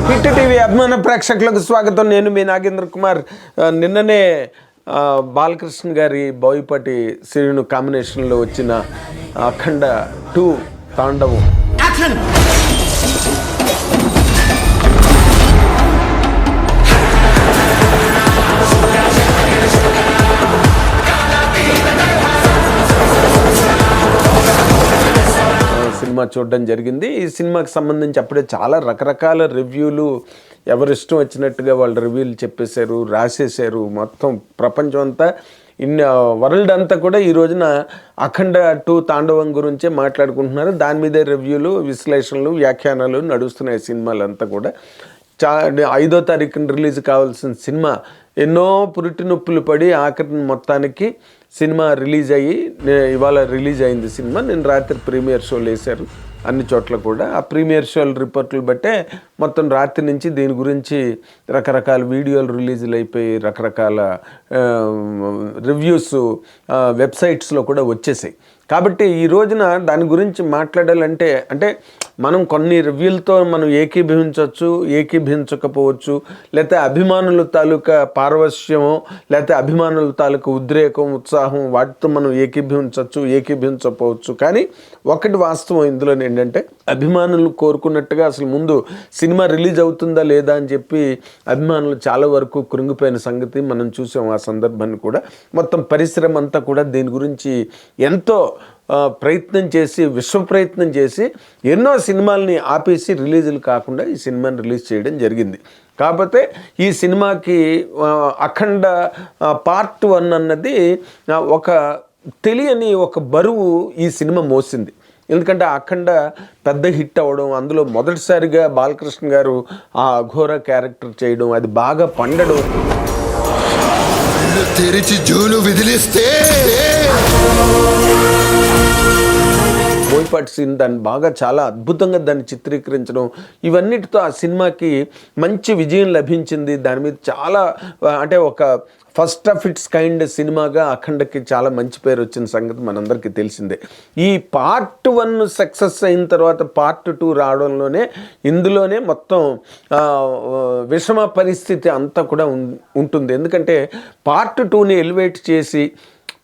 Hit TV అభిమాన ప్రేక్షకులకు స్వాగతం. నేను మీ నాగేంద్ర కుమార్. నిన్ననే బాలకృష్ణ గారి బోయపాటి శ్రీను కాంబినేషన్లో వచ్చిన అఖండ 2 తాండవం సినిమా చూడడం జరిగింది. ఈ సినిమాకి సంబంధించి అప్పుడే చాలా రకరకాల రివ్యూలు ఎవరిష్టం వచ్చినట్టుగా వాళ్ళు రివ్యూలు చెప్పేశారు, రాసేశారు. మొత్తం ప్రపంచం అంతా వరల్డ్ అంతా కూడా ఈ రోజున అఖండ 2 తాండవం గురించే మాట్లాడుకుంటున్నారు. దాని మీదే రివ్యూలు, విశ్లేషణలు, వ్యాఖ్యానాలు నడుస్తున్నాయి. సినిమాలంతా కూడా 5వ తారీఖున రిలీజ్ కావాల్సిన సినిమా ఎన్నో పురిటి నొప్పులు పడి ఆఖరి మొత్తానికి సినిమా రిలీజ్ అయ్యి ఇవాళ రిలీజ్ అయింది సినిమా. నేను రాత్రి ప్రీమియర్ షోలు వేశారు అన్ని చోట్ల కూడా. ఆ ప్రీమియర్ షోల రిపోర్ట్లు బట్టే మొత్తం రాత్రి నుంచి దీని గురించి రకరకాల వీడియోలు రిలీజులు అయిపోయి రకరకాల రివ్యూస్ వెబ్సైట్స్లో కూడా వచ్చేసాయి. కాబట్టి ఈ రోజున దాని గురించి మాట్లాడాలంటే అంటే మనం కొన్ని రివ్యూలతో మనం ఏకీభవించకపోవచ్చు, లేకపోతే అభిమానుల తాలూకా పారవశ్యమో లేకపోతే అభిమానుల తాలూకా ఉద్రేకం, ఉత్సాహం వాటితో మనం ఏకీభవించకపోవచ్చు. కానీ ఒకటి వాస్తవం ఇందులో ఏంటంటే అభిమానులు కోరుకున్నట్టుగా అసలు ముందు సినిమా రిలీజ్ అవుతుందా లేదా అని చెప్పి అభిమానులు చాలా వరకు కృంగిపోయిన సంగతి మనం చూసాం. ఆ సందర్భాన్ని కూడా మొత్తం పరిశ్రమ అంతా కూడా దీని గురించి ఎంతో ప్రయత్నం చేసి విశ్వ ప్రయత్నం చేసి ఎన్నో సినిమాల్ని ఆపేసి రిలీజులు కాకుండా ఈ సినిమాని రిలీజ్ చేయడం జరిగింది. కాకపోతే ఈ సినిమాకి అఖండ పార్ట్ 1 అన్నది ఒక తెలియని ఒక బరువు ఈ సినిమా మోసింది. ఎందుకంటే అఖండ పెద్ద హిట్ అవ్వడం, అందులో మొదటిసారిగా బాలకృష్ణ గారు ఆ అఘోర క్యారెక్టర్ చేయడం, అది బాగా పండడం, తెరిచి జూలు విదిలిస్తే బోయపాటి సీన్ దాన్ని బాగా చాలా అద్భుతంగా దాన్ని చిత్రీకరించడం, ఇవన్నిటితో ఆ సినిమాకి మంచి విజయం లభించింది. దాని మీద చాలా అంటే ఒక ఫస్ట్ ఆఫ్ ఇట్స్ కైండ్ సినిమాగా అఖండకి చాలా మంచి పేరు వచ్చిన సంగతి మనందరికీ తెలిసిందే. ఈ పార్ట్ 1 సక్సెస్ అయిన తర్వాత పార్ట్ 2 రావడంలోనే ఇందులోనే మొత్తం విషమ పరిస్థితి అంతా కూడా ఉంటుంది. ఎందుకంటే పార్ట్ 2ని ఎలివేట్ చేసి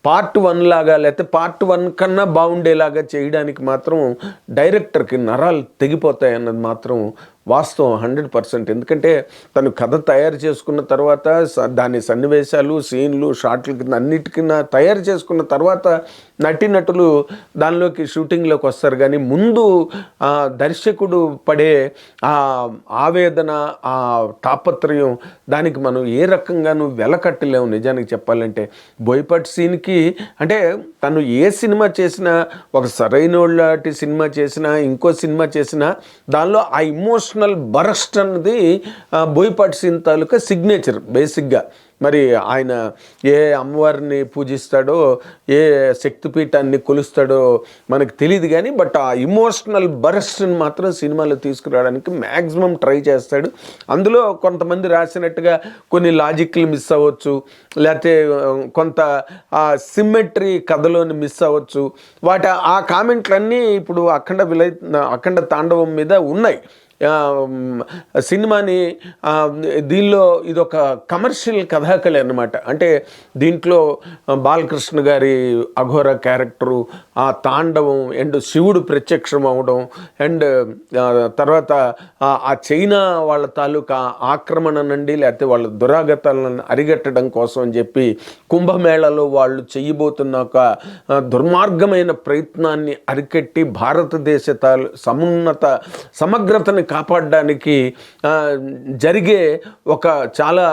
పార్ట్ 1 లాగా లేకపోతే పార్ట్ 1 కన్నా బాగుండేలాగా చేయడానికి మాత్రం డైరెక్టర్కి నరాలు తెగిపోతాయి అన్నది మాత్రం వాస్తవం 100%. ఎందుకంటే తను కథ తయారు చేసుకున్న తర్వాత దాని సన్నివేశాలు, సీన్లు, షార్ట్ల కింద అన్నిటికీ తయారు చేసుకున్న తర్వాత నటీనటులు దానిలోకి షూటింగ్లోకి వస్తారు. కానీ ముందు దర్శకుడు పడే ఆ ఆవేదన, ఆ తాపత్రయం, దానికి మనం ఏ రకంగానూ వెలకట్టలేము. నిజానికి చెప్పాలంటే బోయపాటి సీన్కి అంటే తను ఏ సినిమా చేసినా, ఒక సరైనోళ్ళటి సినిమా చేసినా, ఇంకో సినిమా చేసినా దానిలో ఆ ఇమోషనల్ బరస్ట్ అన్నది బోయపాటి సీన్ తాలూకా సిగ్నేచర్ బేసిక్గా. మరి ఆయన ఏ అమ్మవారిని పూజిస్తాడో, ఏ శక్తిపీఠాన్ని కొలుస్తాడో మనకు తెలియదు కానీ బట్ ఆ ఇమోషనల్ బరస్ట్ని మాత్రం సినిమాలో తీసుకురావడానికి మ్యాక్సిమం ట్రై చేస్తాడు. అందులో కొంతమంది రాసినట్టుగా కొన్ని లాజిక్లు మిస్ అవ్వచ్చు, లేకపోతే కొంత ఆ సిమ్మెట్రీ కథలోని మిస్ అవ్వచ్చు. ఆ కామెంట్లన్నీ ఇప్పుడు అఖండ తాండవం మీద ఉన్నాయి. సినిమాని దీనిలో ఇదొక కమర్షియల్ కథాకళి అన్నమాట. అంటే దీంట్లో బాలకృష్ణ గారి అఘోర క్యారెక్టరు, ఆ తాండవం అండ్ శివుడు ప్రత్యక్షం అవడం అండ్ తర్వాత ఆ చైనా వాళ్ళ తాలూకా ఆక్రమణ నుండి లేకపోతే వాళ్ళ దురాగతాలను అరిగట్టడం కోసం అని చెప్పి కుంభమేళలో వాళ్ళు చేయబోతున్న ఒక దుర్మార్గమైన ప్రయత్నాన్ని అరికట్టి భారతదేశ సమగ్రతని కాపాడడానికి జరిగే ఒక చాలా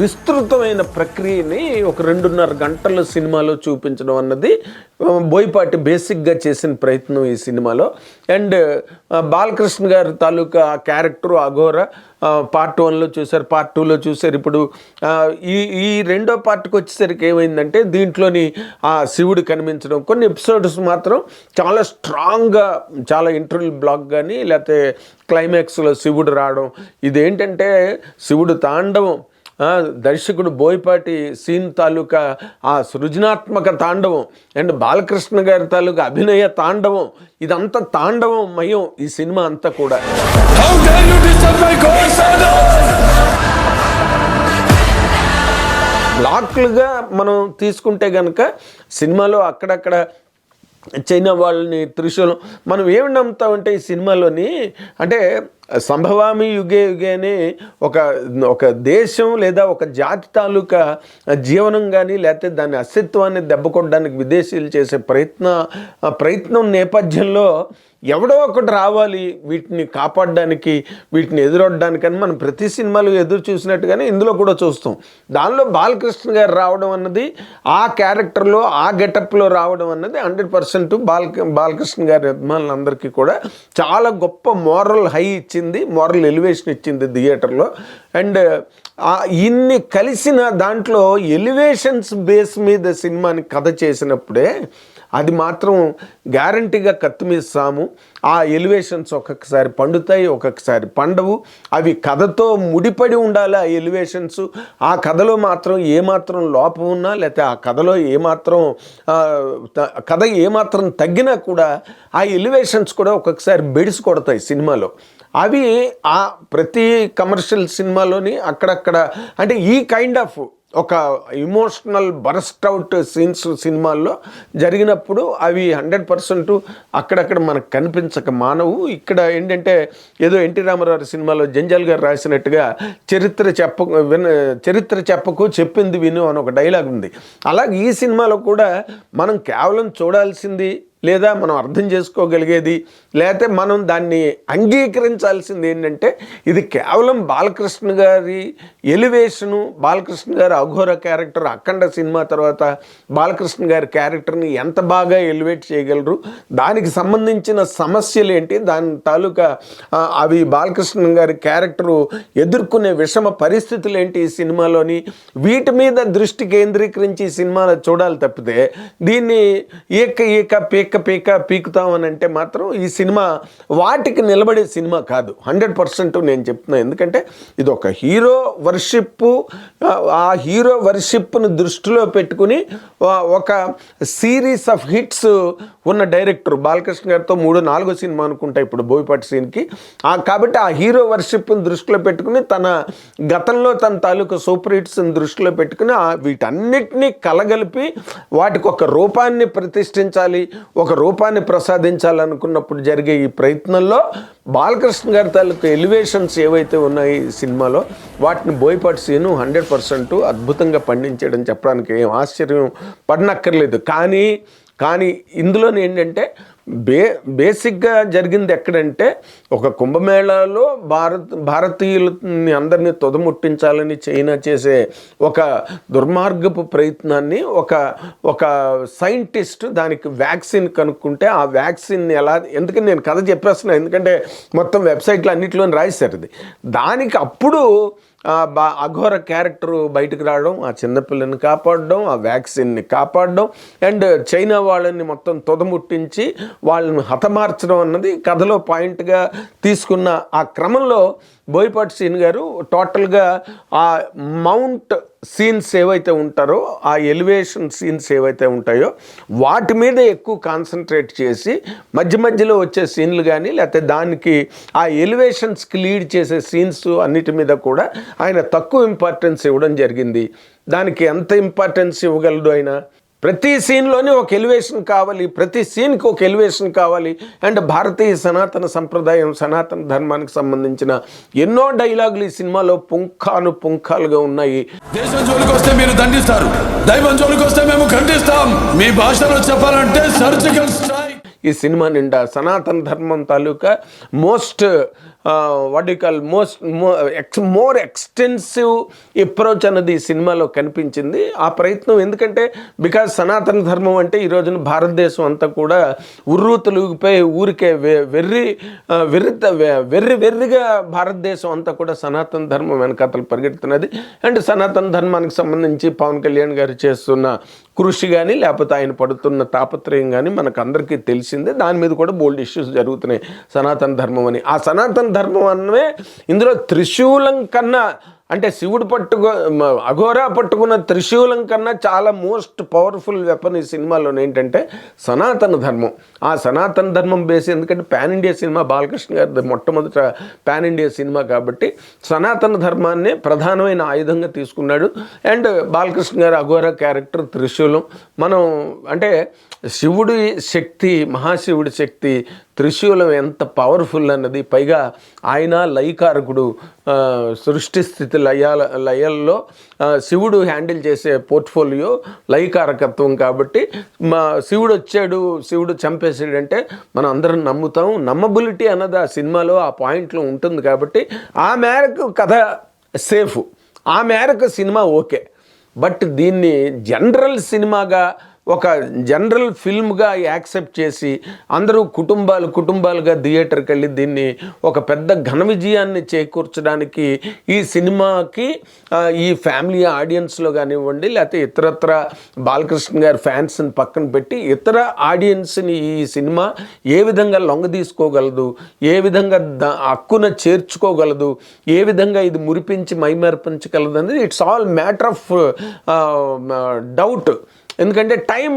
విస్తృతమైన ప్రక్రియని ఒక 2.5 గంటల సినిమాలో చూపించడం అన్నది బోయపాటి బేసిక్గా చేసిన ప్రయత్నం ఈ సినిమాలో. అండ్ బాలకృష్ణ గారి తాలూకా ఆ క్యారెక్టర్ అఘోర పార్ట్ 1లో చూశారు, పార్ట్ 2లో చూశారు. ఇప్పుడు ఈ రెండో పార్ట్కి వచ్చేసరికి ఏమైందంటే దీంట్లోని ఆ శివుడు కనిపించడం, కొన్ని ఎపిసోడ్స్ మాత్రం చాలా స్ట్రాంగ్గా, చాలా ఇంటర్వల్ బ్లాక్ కానీ లేకపోతే క్లైమాక్స్లో శివుడు రావడం. ఇదేంటంటే శివుడు తాండవం దర్శకుడు బోయపాటి సీన్ తాలూకా ఆ సృజనాత్మక తాండవం అండ్ బాలకృష్ణ గారి తాలూకా అభినయ తాండవం, ఇదంతా తాండవమయం ఈ సినిమా అంతా కూడా. బ్లాక్లుగా మనం తీసుకుంటే కనుక సినిమాలో అక్కడక్కడ చైనా వాళ్ళని, త్రిశూలం, మనం ఏమి నమ్ముతామంటే ఈ సినిమాలోని అంటే సంభవామి యుగే యుగే అని ఒక దేశం లేదా ఒక జాతి తాలూకా జీవనం కానీ లేకపోతే దాని అస్తిత్వాన్ని దెబ్బకొట్టడానికి విదేశీయులు చేసే ప్రయత్నం నేపథ్యంలో ఎవడో ఒకటి రావాలి వీటిని కాపాడడానికి, వీటిని ఎదురొడ్డానికని మనం ప్రతి సినిమాలు ఎదురు చూసినట్టుగానే ఇందులో కూడా చూస్తాం. దానిలో బాలకృష్ణ గారు రావడం అన్నది, ఆ క్యారెక్టర్లో ఆ గెటప్లో రావడం అన్నది 100% బాలకృష్ణ గారి అభిమానులందరికీ కూడా చాలా గొప్ప మోరల్ హై ఇచ్చింది, మోరల్ ఎలివేషన్ ఇచ్చింది థియేటర్లో. అండ్ ఇన్ని కలిసిన దాంట్లో ఎలివేషన్స్ బేస్ మీద సినిమాని కథ చేసినప్పుడే అది మాత్రం గ్యారంటీగా కత్తిమీస్తాము. ఆ ఎలివేషన్స్ ఒక్కొక్కసారి పండుతాయి, ఒక్కొక్కసారి పండవు. అవి కథతో ముడిపడి ఉండాలి. ఆ ఎలివేషన్స్ ఆ కథలో మాత్రం ఏమాత్రం లోపం ఉన్నా లేకపోతే ఆ కథలో కథ ఏమాత్రం తగ్గినా కూడా ఆ ఎలివేషన్స్ కూడా ఒక్కొక్కసారి బెడిసి కొడతాయి సినిమాలో. అవి ఆ ప్రతి కమర్షియల్ సినిమాలోని అక్కడక్కడ అంటే ఈ కైండ్ ఆఫ్ ఒక ఇమోషనల్ బరస్ట్ అవుట్ సీన్స్ సినిమాల్లో జరిగినప్పుడు అవి 100% అక్కడక్కడ మనకు కనిపించక మానవు. ఇక్కడ ఏంటంటే ఏదో ఎన్టీ రామారావు సినిమాలో జంజాల్ గారు రాసినట్టుగా చరిత్ర చెప్పకు చెప్పింది విను అని ఒక డైలాగ్ ఉంది. అలాగే ఈ సినిమాలో కూడా మనం కేవలం చూడాల్సింది లేదా మనం అర్థం చేసుకోగలిగేది లేకపోతే మనం దాన్ని అంగీకరించాల్సింది ఏంటంటే ఇది కేవలం బాలకృష్ణ గారి ఎలివేషను, బాలకృష్ణ గారి అఘోర క్యారెక్టర్, అఖండ సినిమా తర్వాత బాలకృష్ణ గారి క్యారెక్టర్ని ఎంత బాగా ఎలివేట్ చేయగలరు, దానికి సంబంధించిన సమస్యలు ఏంటి, దాని తాలూకా అవి బాలకృష్ణ గారి క్యారెక్టరు ఎదుర్కొనే విషమ పరిస్థితులు ఏంటి ఈ సినిమాలోని, వీటి మీద దృష్టి కేంద్రీకరించి ఈ సినిమాలో చూడాలి తప్పితే దీన్ని పీకుతామని అంటే మాత్రం ఈ సినిమా వాటికి నిలబడే సినిమా కాదు. 100% నేను చెప్తున్నాను. ఎందుకంటే ఇది ఒక హీరో వర్షిప్, ఆ హీరో వర్షిప్ను దృష్టిలో పెట్టుకుని ఒక సిరీస్ ఆఫ్ హిట్స్ ఉన్న డైరెక్టర్ బాలకృష్ణ గారితో 3-4 సినిమా అనుకుంటా ఇప్పుడు బోయపాటి సీన్కి. కాబట్టి ఆ హీరో వర్షిప్ని దృష్టిలో పెట్టుకుని తన గతంలో తన తాలూకు సూపర్ హిట్స్ని దృష్టిలో పెట్టుకుని వీటన్నిటినీ కలగలిపి వాటికి ఒక రూపాన్ని ప్రతిష్ఠించాలి, ఒక రూపాన్ని ప్రసాదించాలనుకున్నప్పుడు జరిగే ఈ ప్రయత్నంలో బాలకృష్ణ గారి తాలూకు ఎలివేషన్స్ ఏవైతే ఉన్నాయి ఈ సినిమాలో వాటిని బోయపాటి సీను 100% అద్భుతంగా పండించాడని చెప్పడానికి ఏం ఆశ్చర్యం పడనక్కర్లేదు. కానీ ఇందులోనే ఏంటంటే బేసిక్గా జరిగింది ఎక్కడంటే ఒక కుంభమేళాలో భారతీయులని అందరినీ తొదముట్టించాలని చైనా చేసే ఒక దుర్మార్గపు ప్రయత్నాన్ని ఒక సైంటిస్ట్ దానికి వ్యాక్సిన్ కనుక్కుంటే ఆ వ్యాక్సిన్ ఎందుకంటే నేను కథ చెప్పేస్తున్నాను, ఎందుకంటే మొత్తం వెబ్సైట్లో అన్నింటిలోని రాశారు అది. దానికి అప్పుడు అఘోర క్యారెక్టరు బయటకు రావడం, ఆ చిన్నపిల్లని కాపాడడం, ఆ వ్యాక్సిన్ని కాపాడడం అండ్ చైనా వాళ్ళని మొత్తం తొదముట్టించి వాళ్ళని హతమార్చడం అన్నది కథలో పాయింట్గా తీసుకున్న ఆ క్రమంలో బోయపాటి సీన్ గారు టోటల్గా ఆ మౌంట్ సీన్స్ ఏవైతే ఉంటారో, ఆ ఎలివేషన్ సీన్స్ ఏవైతే ఉంటాయో వాటి మీద ఎక్కువ కాన్సన్ట్రేట్ చేసి మధ్య మధ్యలో వచ్చే సీన్లు కానీ లేకపోతే దానికి ఆ ఎలివేషన్స్కి లీడ్ చేసే సీన్స్ అన్నిటి మీద కూడా ఆయన తక్కువ ఇంపార్టెన్స్ ఇవ్వడం జరిగింది. దానికి ఎంత ఇంపార్టెన్స్ ఇవ్వగలడు ఆయన? ప్రతి సీన్లోనే ఒక ఎలివేషన్ కావాలి, ప్రతి సీన్కి ఒక ఎలివేషన్ కావాలి. అండ్ భారతీయ సనాతన సంప్రదాయం, సనాతన ధర్మానికి సంబంధించిన ఎన్నో డైలాగులు ఈ సినిమాలో పుంఖాలుగా ఉన్నాయి. దేశం జోలికి వస్తే మీరు దండిస్తారు, దైవం జోలికి వస్తే మేము ఖండిస్తాం. మీ భాషలో చెప్పాలంటే సర్జికల్ స్ట్రైక్. ఈ సినిమా నిండా సనాతన ధర్మం తాలూకా మోర్ ఎక్స్టెన్సివ్ అప్రోచ్ అన్నది ఈ సినిమాలో కనిపించింది. ఆ ప్రయత్నం ఎందుకంటే బికాజ్ సనాతన ధర్మం అంటే ఈ రోజున భారతదేశం అంతా కూడా ఉర్రూతలుగిపోయి ఊరికే వెర్రిగా భారతదేశం అంతా కూడా సనాతన ధర్మం వెనకాతలు పరిగెడుతున్నది. అండ్ సనాతన ధర్మానికి సంబంధించి పవన్ కళ్యాణ్ గారు చేస్తున్న కృషి కానీ లేకపోతే ఆయన పడుతున్న తాపత్రయం కానీ మనకు అందరికీ తెలిసిందే. దాని మీద కూడా బోల్డ్ ఇష్యూస్ జరుగుతున్నాయి సనాతన ధర్మం అని. ఆ సనాతన ధర్మం అన్నమే ఇందులో త్రిశూలం కన్నా అంటే శివుడు అఘోరా పట్టుకున్న త్రిశూలం కన్నా చాలా మోస్ట్ పవర్ఫుల్ వెపన్ ఈ సినిమాలో ఏంటంటే సనాతన ధర్మం. ఆ సనాతన ధర్మం బేస్, ఎందుకంటే పాన్ ఇండియా సినిమా, బాలకృష్ణ గారి మొట్టమొదట పాన్ ఇండియా సినిమా కాబట్టి సనాతన ధర్మాన్ని ప్రధానమైన ఆయుధంగా తీసుకున్నాడు. అండ్ బాలకృష్ణ గారు అఘోరా క్యారెక్టర్ త్రిశూలం. మనం అంటే శివుడి శక్తి, మహాశివుడి శక్తి, త్రిశూలం ఎంత పవర్ఫుల్ అన్నది, పైగా ఆయన లయకారకుడు, సృష్టి స్థితి లయాల్లో శివుడు హ్యాండిల్ చేసే పోర్ట్ఫోలియో లయకారకత్వం కాబట్టి శివుడు వచ్చాడు, శివుడు చంపేసాడంటే మనం అందరం నమ్ముతాం. నమ్మబిలిటీ అన్నది ఆ సినిమాలో ఆ పాయింట్లో ఉంటుంది కాబట్టి ఆ మేరకు కథ సేఫ్, ఆ మేరకు సినిమా ఓకే. బట్ దీన్ని జనరల్ సినిమాగా, ఒక జనరల్ ఫిల్మ్గా యాక్సెప్ట్ చేసి అందరూ కుటుంబాలుగా థియేటర్కి వెళ్ళి దీన్ని ఒక పెద్ద ఘన విజయాన్ని చేకూర్చడానికి ఈ సినిమాకి ఈ ఫ్యామిలీ ఆడియన్స్లో కానివ్వండి, లేకపోతే ఇతరత్ర బాలకృష్ణ గారి ఫ్యాన్స్ని పక్కన పెట్టి ఇతర ఆడియన్స్ని ఈ సినిమా ఏ విధంగా లొంగ తీసుకోగలదు, ఏ విధంగా హక్కున చేర్చుకోగలదు, ఏ విధంగా ఇది మురిపించి మైమర్పించగలదు అనేది it's all matter of doubt. ఎందుకంటే టైం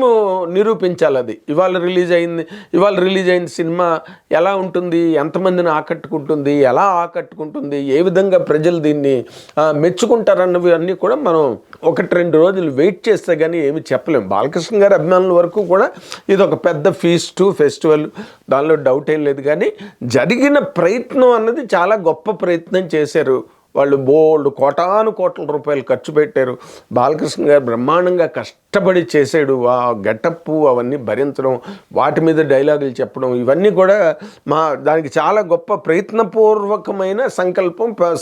నిరూపించాలి అది. ఇవాళ రిలీజ్ అయిన సినిమా ఎలా ఉంటుంది, ఎంతమందిని ఆకట్టుకుంటుంది, ఎలా ఆకట్టుకుంటుంది, ఏ విధంగా ప్రజలు దీన్ని మెచ్చుకుంటారన్నవి అన్నీ కూడా మనం 1-2 రోజులు వెయిట్ చేస్తే కానీ ఏమి చెప్పలేము. బాలకృష్ణ గారి అభిమానుల వరకు కూడా ఇది ఒక పెద్ద ఫెస్టివల్, దానిలో డౌట్ ఏం లేదు. కానీ జరిగిన ప్రయత్నం అన్నది చాలా గొప్ప ప్రయత్నం చేశారు వాళ్ళు. కోట్ల రూపాయలు ఖర్చు పెట్టారు. బాలకృష్ణ గారు బ్రహ్మాండంగా కష్టపడి చేసాడు. ఆ గెటప్ అవన్నీ భరించడం, వాటి మీద డైలాగులు చెప్పడం, ఇవన్నీ కూడా దానికి చాలా గొప్ప ప్రయత్నపూర్వకమైన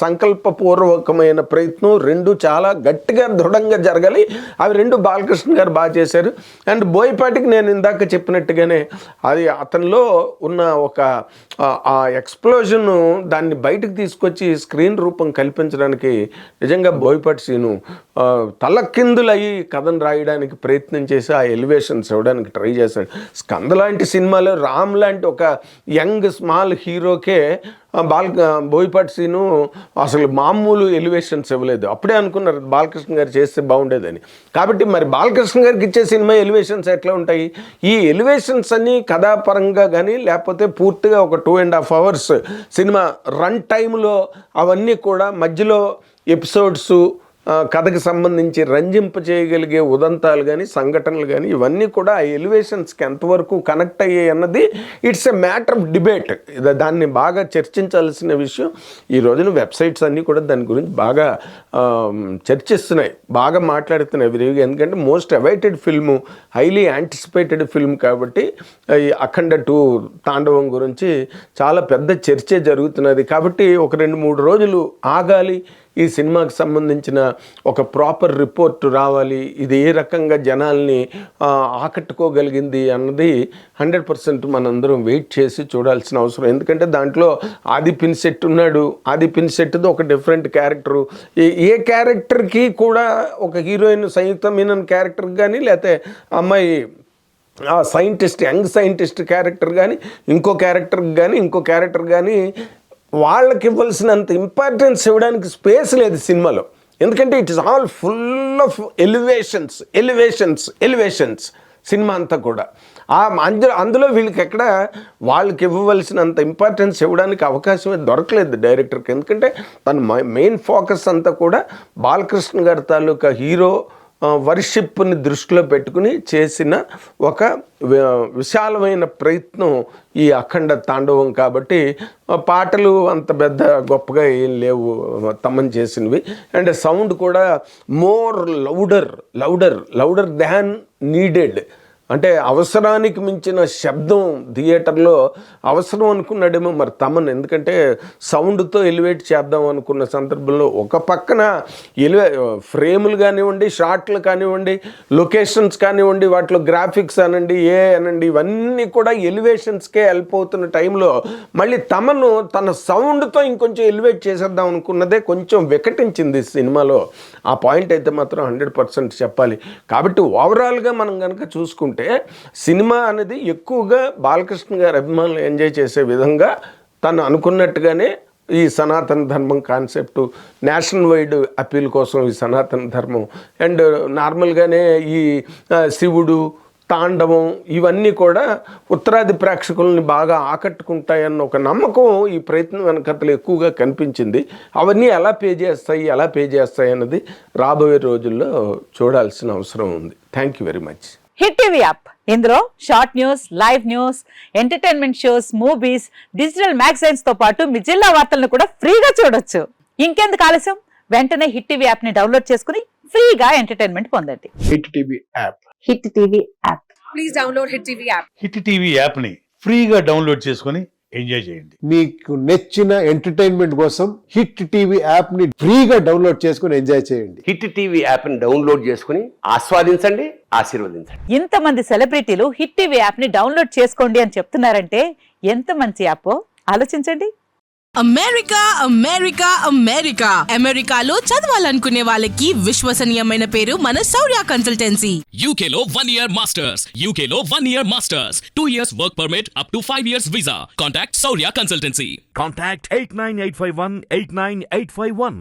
సంకల్పపూర్వకమైన ప్రయత్నం. రెండు చాలా గట్టిగా దృఢంగా జరగాలి. అవి రెండు బాలకృష్ణ గారు బాగా చేశారు. అండ్ బోయపాటికి నేను ఇందాక చెప్పినట్టుగానే అది అతనిలో ఉన్న ఒక ఆ ఎక్స్ప్లోజన్, దాన్ని బయటకు తీసుకొచ్చి స్క్రీన్ రూపం కల్పించడానికి నిజంగా బోయపాటి సీను తలకిందులయ్యి కథను రాయడానికి ప్రయత్నం చేసి ఆ ఎలివేషన్స్ ఇవ్వడానికి ట్రై చేశాడు. స్కంద లాంటి సినిమాలో రామ్ లాంటి ఒక యంగ్ స్మాల్ హీరోకే బోయపాటి సీను అసలు మామూలు ఎలివేషన్స్ ఇవ్వలేదు. అప్పుడే అనుకున్నారు బాలకృష్ణ గారు చేస్తే బాగుండేదని. కాబట్టి మరి బాలకృష్ణ గారికి ఇచ్చే సినిమా ఎలివేషన్స్ ఎట్లా ఉంటాయి? ఈ ఎలివేషన్స్ అన్నీ కథాపరంగా కానీ, లేకపోతే పూర్తిగా ఒక 2.5 hours సినిమా రన్ టైంలో అవన్నీ కూడా మధ్యలో ఎపిసోడ్స్, కథకు సంబంధించి రంజింపజేయగలిగే ఉదంతాలు కానీ, సంఘటనలు కానీ, ఇవన్నీ కూడా ఆ ఎలివేషన్స్కి ఎంతవరకు కనెక్ట్ అయ్యాయి అన్నది it's a matter of debate. దాన్ని బాగా చర్చించాల్సిన విషయం. ఈ రోజున వెబ్సైట్స్ అన్నీ కూడా దాని గురించి బాగా చర్చిస్తున్నాయి, బాగా మాట్లాడుతున్నాయి విరివిగా. ఎందుకంటే most awaited film, highly anticipated film కాబట్టి ఈ అఖండ 2 తాండవం గురించి చాలా పెద్ద చర్చే జరుగుతున్నది. కాబట్టి ఒక 2-3 రోజులు ఆగాలి. ఈ సినిమాకి సంబంధించిన ఒక ప్రాపర్ రిపోర్ట్ రావాలి. ఇది ఏ రకంగా జనాల్ని ఆకట్టుకోగలిగింది అన్నది 100% మనందరం వెయిట్ చేసి చూడాల్సిన అవసరం. ఎందుకంటే దాంట్లో ఆది పినిశెట్టి ఉన్నాడు. ఆది పినిశెట్టిది ఒక డిఫరెంట్ క్యారెక్టరు. ఏ క్యారెక్టర్కి కూడా ఒక హీరోయిన్ సంయుక్త మీనన్ క్యారెక్టర్ కానీ, లేకపోతే అమ్మాయి సైంటిస్ట్, యంగ్ సైంటిస్ట్ క్యారెక్టర్ కానీ, ఇంకో క్యారెక్టర్ కానీ వాళ్ళకి ఇవ్వాల్సినంత ఇంపార్టెన్స్ ఇవ్వడానికి స్పేస్ లేదు సినిమాలో. ఎందుకంటే it is all full of elevations cinema అంతా కూడా. అందులో వీళ్ళకి ఎక్కడ వాళ్ళకి ఇవ్వవలసినంత ఇంపార్టెన్స్ ఇవ్వడానికి అవకాశమే దొరకలేదు డైరెక్టర్కి. ఎందుకంటే తన మెయిన్ ఫోకస్ అంతా కూడా బాలకృష్ణ గారి తాలూకా హీరో వర్షిప్ని దృష్టిలో పెట్టుకుని చేసిన ఒక విశాలమైన ప్రయత్నం ఈ అఖండ తాండవం. కాబట్టి పాటలు అంత పెద్ద గొప్పగా ఏం లేవు తమన్ చేసినవి. అండ్ సౌండ్ కూడా మోర్ లౌడర్ దాన్ నీడెడ్. అంటే అవసరానికి మించిన శబ్దం థియేటర్లో అవసరం అనుకున్నాడేమో మరి తమన్. ఎందుకంటే సౌండ్తో ఎలివేట్ చేద్దాం అనుకున్న సందర్భంలో ఒక పక్కన ఫ్రేములు కానివ్వండి, షాట్లు కానివ్వండి, లొకేషన్స్ కానివ్వండి, వాటిలో గ్రాఫిక్స్ అనండి, ఇవన్నీ కూడా ఎలివేషన్స్కే హెల్ప్ అవుతున్న టైంలో మళ్ళీ తమను తన సౌండ్తో ఇంకొంచెం ఎలివేట్ చేసేద్దాం అనుకున్నదే కొంచెం వికటించింది సినిమాలో. ఆ పాయింట్ అయితే మాత్రం 100% చెప్పాలి. కాబట్టి ఓవరాల్గా మనం కనుక చూసుకుంటే సినిమా అనేది ఎక్కువగా బాలకృష్ణ గారి అభిమానులు ఎంజాయ్ చేసే విధంగా తను అనుకున్నట్టుగానే ఈ సనాతన ధర్మం కాన్సెప్ట్ నేషనల్ వైడ్ అపీల్ కోసం ఈ సనాతన ధర్మం అండ్ నార్మల్గానే ఈ శివుడు తాండవం ఇవన్నీ కూడా ఉత్తరాది ప్రేక్షకుల్ని బాగా ఆకట్టుకుంటాయన్న ఒక నమ్మకం ఈ ప్రయత్నం వెనకతలు ఎక్కువగా కనిపించింది. అవన్నీ ఎలా పే చేస్తాయి అన్నది రాబోయే రోజుల్లో చూడాల్సిన అవసరం ఉంది. Thank you very much. Hit TV app, ఇందులో short news, live news, entertainment shows, movies, digital magazines తో పాటు మీ జిల్లా వార్తలను కూడా ఫ్రీగా చూడొచ్చు. ఇంకెందుకు ఆలస్యం, వెంటనే హిట్ టీవీ యాప్ ని డౌన్లోడ్ చేసుకుని ఫ్రీగా ఎంటర్టైన్మెంట్ పొందండి. Hit TV app. Hit TV app. Please download Hit TV app. Hit TV యాప్ని ఫ్రీగా డౌన్లోడ్ చేసుకొని ఎంజాయ్ చేయండి. మీకు నచ్చిన ఎంటర్టైన్మెంట్ కోసం హిట్ టీవీ యాప్ ని ఫ్రీగా డౌన్లోడ్ చేసుకుని ఎంజాయ్ చేయండి. హిట్ టీవీ యాప్ని డౌన్లోడ్ చేసుకుని ఆస్వాదించండి, ఆశీర్వదించండి. ఇంతమంది సెలబ్రిటీలు హిట్ టీవీ యాప్ ని డౌన్లోడ్ చేసుకోండి అని చెప్తున్నారంటే ఎంత మంచి యాప్ ఆలోచించండి. అమెరికా అమెరికా అమెరికా అమెరికాలో చదవాలనుకునే వాళ్ళకి విశ్వసనీయమైన పేరు మన శౌర్య కన్సల్టెన్సీ. UK లో 1 year masters, UK లో 1 year masters, 2 years work permit up to 5 years visa. Contact Saurya Consultancy. Contact 89851 89851.